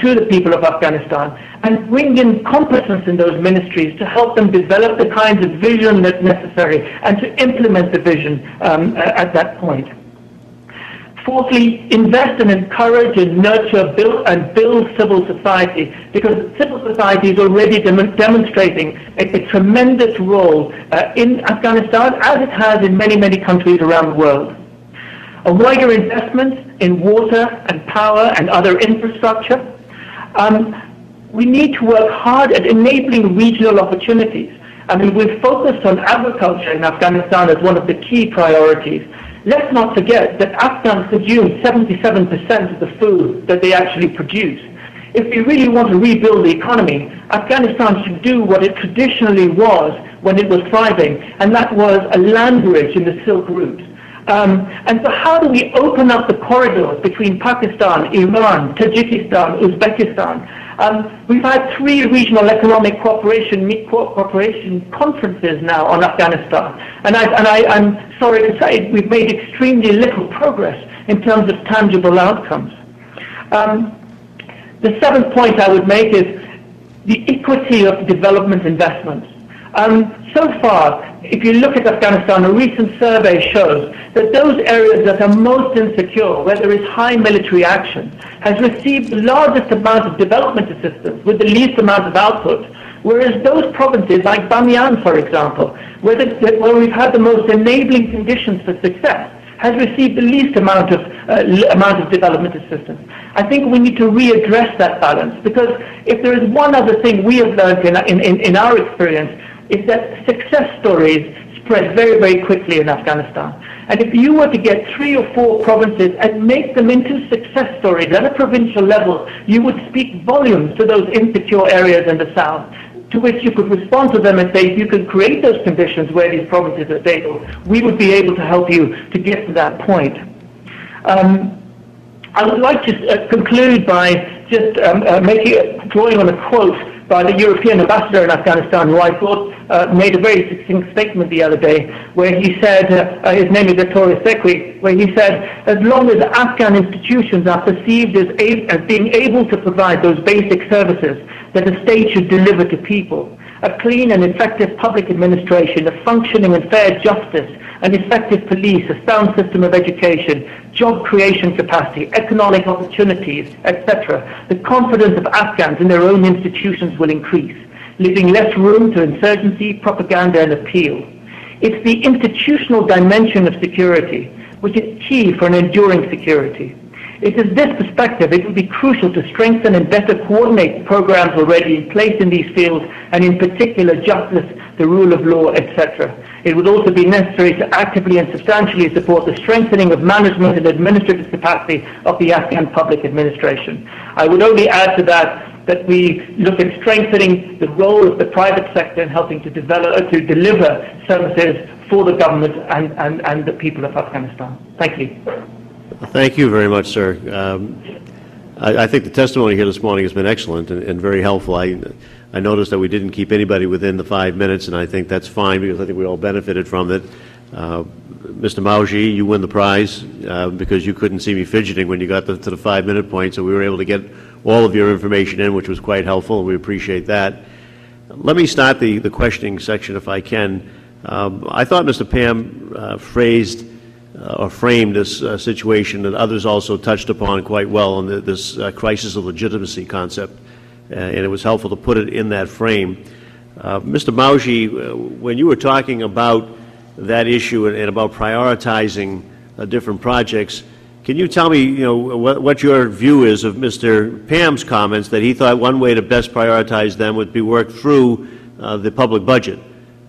to the people of Afghanistan and bring in competence in those ministries to help them develop the kinds of vision that's necessary and to implement the vision at that point. Fourthly, invest and encourage and nurture, build civil society, because civil society is already demonstrating a tremendous role in Afghanistan, as it has in many, many countries around the world. A wider investment in water and power and other infrastructure. We need to work hard at enabling regional opportunities. I mean, we've focused on agriculture in Afghanistan as one of the key priorities. Let's not forget that Afghans consume 77% of the food that they actually produce. If we really want to rebuild the economy, Afghanistan should do what it traditionally was when it was thriving, and that was a land bridge in the Silk Route. And so how do we open up the corridors between Pakistan, Iran, Tajikistan, Uzbekistan? We've had 3 regional economic cooperation conferences now on Afghanistan. And I'm sorry to say we've made extremely little progress in terms of tangible outcomes. The 7th point I would make is the equity of development investments. So far, if you look at Afghanistan, a recent survey shows that those areas that are most insecure, where there is high military action, has received the largest amount of development assistance with the least amount of output, whereas those provinces like Bamiyan, for example, where we've had the most enabling conditions for success, has received the least amount of development assistance. I think we need to readdress that balance, because if there is one other thing we have learned in our experience, is that success stories spread very, very quickly in Afghanistan. And if you were to get 3 or 4 provinces and make them into success stories at a provincial level, you would speak volumes to those insecure areas in the south, to which you could respond to them and say, if you can create those conditions where these provinces are stable, we would be able to help you to get to that point. I would like to conclude by just drawing on a quote by the European ambassador in Afghanistan, who I thought made a very succinct statement the other day, where he said, his name is Victoria Sekwi, where he said, as long as Afghan institutions are perceived as being able to provide those basic services that a state should deliver to people, a clean and effective public administration, a functioning and fair justice, an effective police, a sound system of education, job creation capacity, economic opportunities, etc., the confidence of Afghans in their own institutions will increase, leaving less room to insurgency, propaganda, and appeal. It's the institutional dimension of security which is key for an enduring security. It is this perspective it will be crucial to strengthen and better coordinate programs already in place in these fields, and in particular justice, the rule of law, etc. It would also be necessary to actively and substantially support the strengthening of management and administrative capacity of the Afghan public administration. I would only add to that we look at strengthening the role of the private sector in helping to deliver services for the government and the people of Afghanistan. Thank you. Thank you very much, sir. I think the testimony here this morning has been excellent and very helpful. I noticed that we didn't keep anybody within the 5 minutes, and I think that's fine, because I think we all benefited from it. Mr. Mauji, you win the prize because you couldn't see me fidgeting when you got to the 5-minute point, so we were able to get all of your information in, which was quite helpful, and we appreciate that. Let me start the questioning section if I can. I thought Mr. Pham framed this situation that others also touched upon quite well on this crisis of legitimacy concept, and it was helpful to put it in that frame. Mr. Mauji, when you were talking about that issue and about prioritizing different projects, can you tell me, what your view is of Mr. Pham's comments that he thought one way to best prioritize them would be work through the public budget?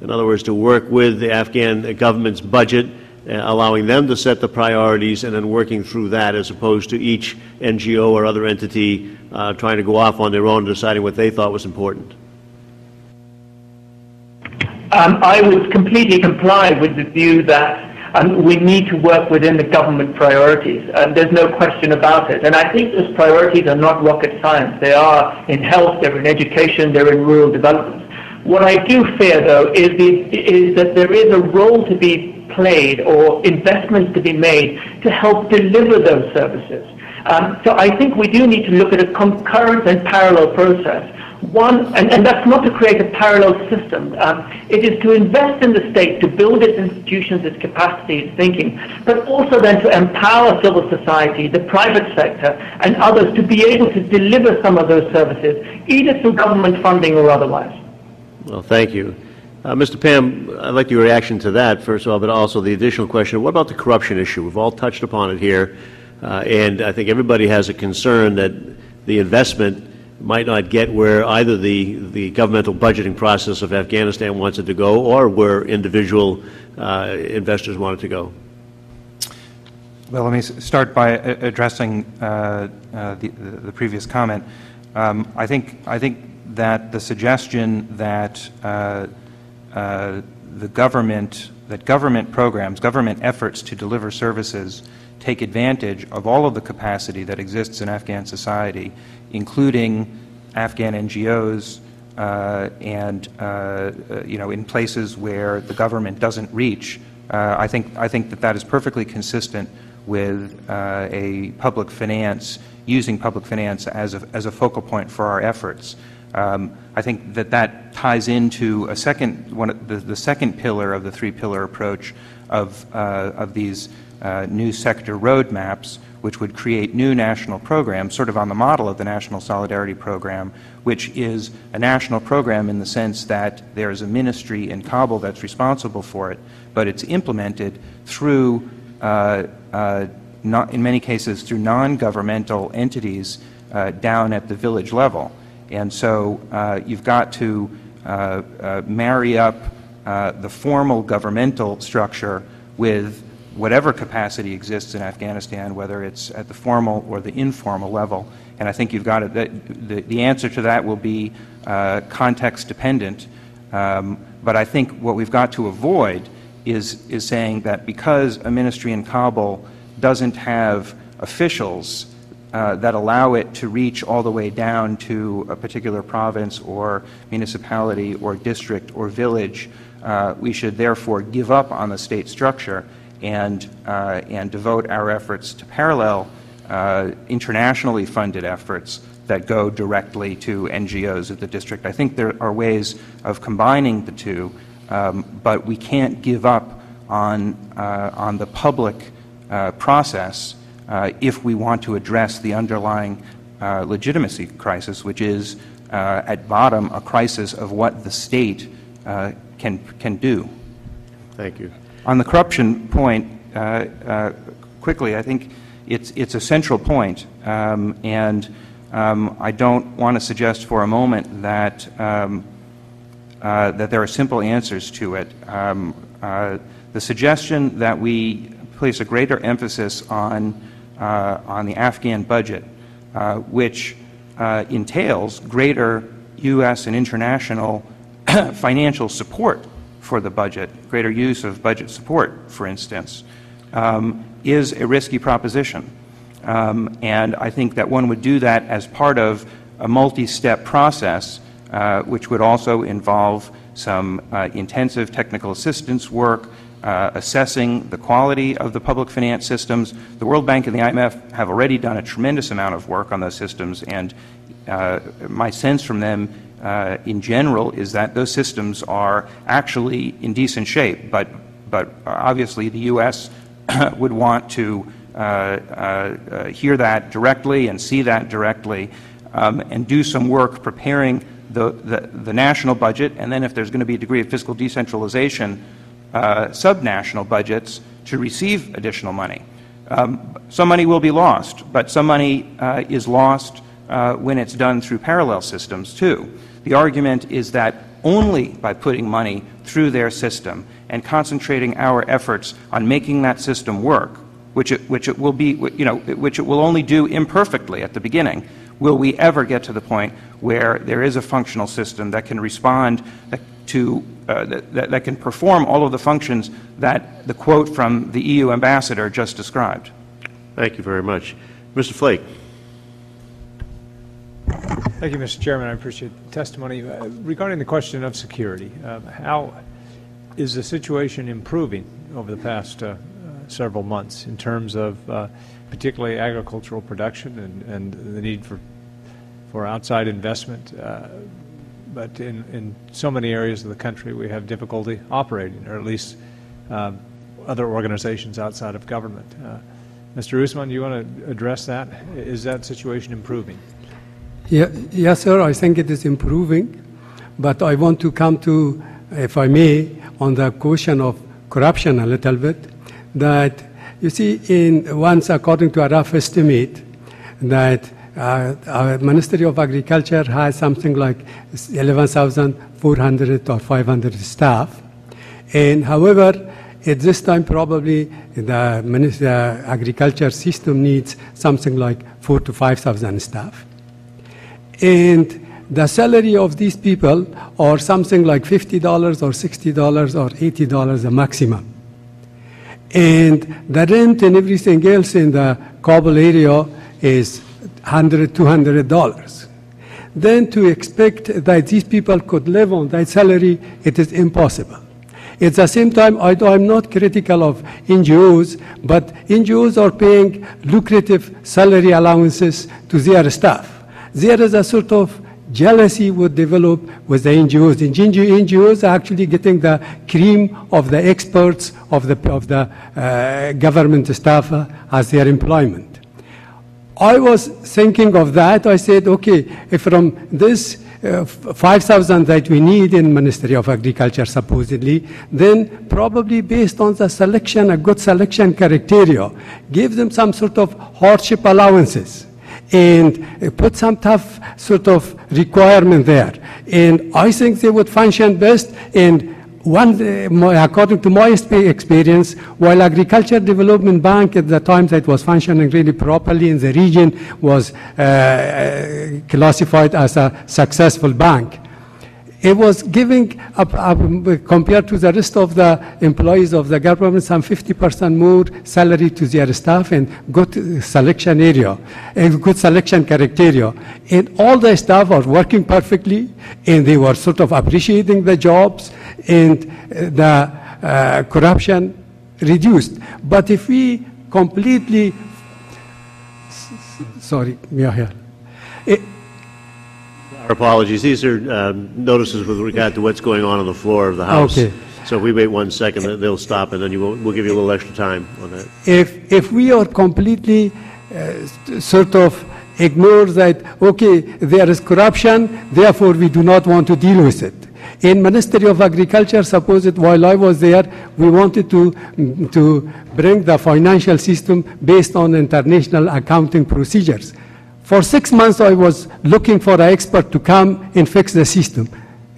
In other words, to work with the Afghan government's budget, allowing them to set the priorities, and then working through that, as opposed to each NGO or other entity trying to go off on their own and deciding what they thought was important. I would completely comply with the view that we need to work within the government priorities. There's no question about it. And I think those priorities are not rocket science. They are in health, they're in education, they're in rural development. What I do fear, though, is that there is a role to be played or investments to be made to help deliver those services. So I think we do need to look at a concurrent and parallel process. One, and that's not to create a parallel system. It is to invest in the state to build its institutions, its capacity, its thinking, but also then to empower civil society, the private sector, and others to be able to deliver some of those services, either through government funding or otherwise. Well, thank you. Mr. Pam, I'd like your reaction to that, first of all, but also the additional question, what about the corruption issue? We've all touched upon it here, and I think everybody has a concern that the investment might not get where either the governmental budgeting process of Afghanistan wants it to go or where individual investors want it to go. Well, let me start by addressing the previous comment. I think that the suggestion that government programs, government efforts to deliver services take advantage of all of the capacity that exists in Afghan society, including Afghan NGOs and in places where the government doesn't reach. I think that is perfectly consistent with a public finance, using public finance as a focal point for our efforts. I think that ties into the second pillar of the three-pillar approach of these new sector roadmaps, which would create new national programs, sort of on the model of the National Solidarity Program, which is a national program in the sense that there is a ministry in Kabul that's responsible for it, but it's implemented through, in many cases, through non-governmental entities down at the village level. And so you've got to marry up the formal governmental structure with whatever capacity exists in Afghanistan, whether it's at the formal or the informal level. And I think you've got the answer to that will be context dependent. But I think what we've got to avoid is saying that because a ministry in Kabul doesn't have officials that allow it to reach all the way down to a particular province or municipality or district or village, we should therefore give up on the state structure and devote our efforts to parallel internationally funded efforts that go directly to NGOs at the district. I think there are ways of combining the two, but we can't give up on the public process if we want to address the underlying legitimacy crisis, which is at bottom a crisis of what the state can do. Thank you. On the corruption point, quickly, I think it's a central point, and I don't want to suggest for a moment that that there are simple answers to it. The suggestion that we place a greater emphasis on the Afghan budget, which entails greater U.S. and international financial support for the budget, greater use of budget support, for instance, is a risky proposition. And I think that one would do that as part of a multi-step process, which would also involve some intensive technical assistance work, assessing the quality of the public finance systems. The World Bank and the IMF have already done a tremendous amount of work on those systems, and my sense from them in general is that those systems are actually in decent shape, but obviously the U.S. would want to hear that directly and see that directly, and do some work preparing the national budget, and then if there's going to be a degree of fiscal decentralization, subnational budgets to receive additional money. Some money will be lost, but some money is lost when it's done through parallel systems too. The argument is that only by putting money through their system and concentrating our efforts on making that system work, which it will only do imperfectly at the beginning, will we ever get to the point where there is a functional system that can respond to that can perform all of the functions that the quote from the EU ambassador just described. Thank you very much. Mr. Flake. Thank you, Mr. Chairman. I appreciate the testimony. Regarding the question of security, how is the situation improving over the past several months in terms of particularly agricultural production and the need for outside investment? But in so many areas of the country, we have difficulty operating, or at least other organizations outside of government. Mr. Usman, do you want to address that? Is that situation improving? Yeah, yes, sir. I think it is improving. But I want to come to, if I may, on the question of corruption a little bit. That, you see, once according to a rough estimate, that our Ministry of Agriculture has something like 11,400 or 500 staff. And however, at this time probably the agriculture system needs something like 4,000 to 5,000 staff. And the salary of these people are something like $50 or $60 or $80 the maximum. And the rent and everything else in the Kabul area is $100, $200. Then to expect that these people could live on that salary, it is impossible. At the same time, I'm not critical of NGOs, but NGOs are paying lucrative salary allowances to their staff. There is a sort of jealousy would develop with the NGOs. The NGOs are actually getting the cream of the experts of the government staff as their employment. I was thinking of that. I said, okay, if from this 5,000 that we need in Ministry of Agriculture supposedly, then probably based on the selection, a good selection criteria, give them some sort of hardship allowances and put some tough sort of requirement there. And I think they would function best. And according to my experience, while Agriculture Development Bank at the time that was functioning really properly in the region was classified as a successful bank, it was giving, compared to the rest of the employees of the government, some 50% more salary to their staff and good selection area, and good selection criteria. And all the staff are working perfectly, and they were sort of appreciating the jobs, and the corruption reduced. But if we completely, sorry, we are here. Our apologies. These are notices with regard to what's going on the floor of the House. Okay. So if we wait 1 second, they'll stop, and then we'll give you a little extra time on that. If we are completely sort of ignore that, okay, there is corruption, therefore we do not want to deal with it. In Ministry of Agriculture, suppose it while I was there, we wanted to bring the financial system based on international accounting procedures. For 6 months, I was looking for an expert to come and fix the system.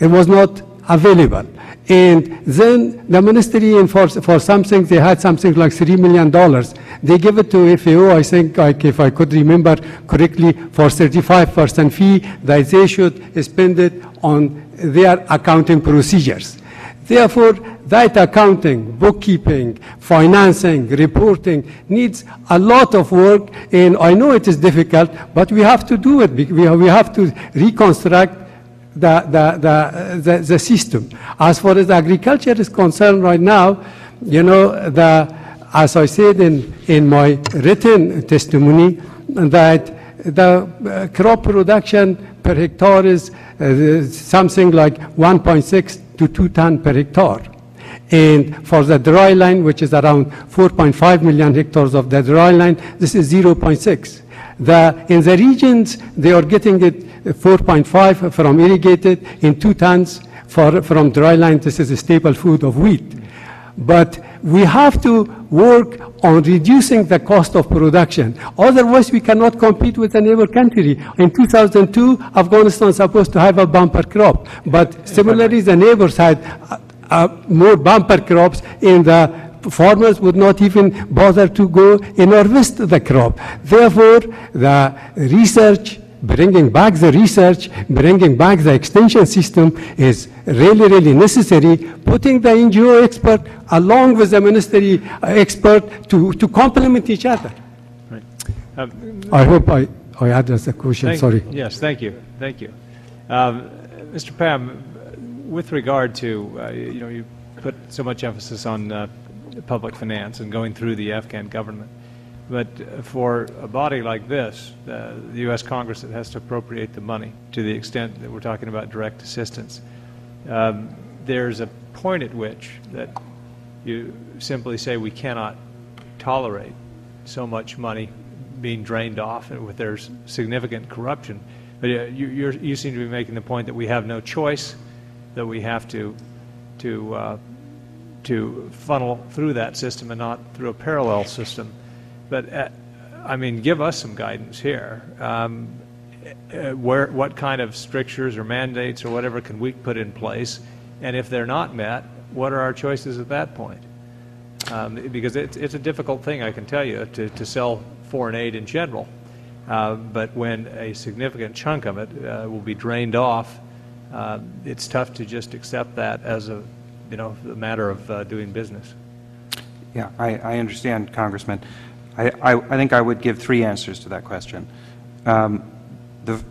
It was not available. And then the ministry, for something, they had something like $3 million. They gave it to FAO, I think, like if I could remember correctly, for 35% fee that they should spend it on their accounting procedures. Therefore, that accounting, bookkeeping, financing, reporting needs a lot of work, and I know it is difficult, but we have to do it. We have to reconstruct the system. As far as agriculture is concerned right now, you know, as I said in my written testimony, that the crop production per hectare is something like 1.6 to 2 tons per hectare. And for the dry line, which is around 4.5 million hectares of the dry line, this is 0.6. In the regions, they are getting it 4.5 from irrigated and 2 tons from dry line. This is a staple food of wheat. But we have to work on reducing the cost of production. Otherwise, we cannot compete with a neighbor country. In 2002, Afghanistan was supposed to have a bumper crop. But similarly, the neighbors had more bumper crops, and the farmers would not even bother to go and harvest the crop. Therefore, the research, bringing back the research, bringing back the extension system is really, really necessary, putting the NGO expert along with the ministry expert to complement each other. Right. I hope I address the question. Sorry. Yes, thank you. Thank you. Mr. Pham, with regard to, you put so much emphasis on public finance and going through the Afghan government. But for a body like this, the U.S. Congress that has to appropriate the money to the extent that we're talking about direct assistance, there's a point at which that you simply say we cannot tolerate so much money being drained off, and there's significant corruption. But you seem to be making the point that we have no choice, that we have to funnel through that system and not through a parallel system. But I mean, give us some guidance here. What kind of strictures or mandates or whatever can we put in place? And if they're not met, what are our choices at that point? Because it's a difficult thing, I can tell you, to sell foreign aid in general. But when a significant chunk of it will be drained off, it's tough to just accept that as a matter of doing business. Yeah, I understand, Congressman. I think I would give three answers to that question. The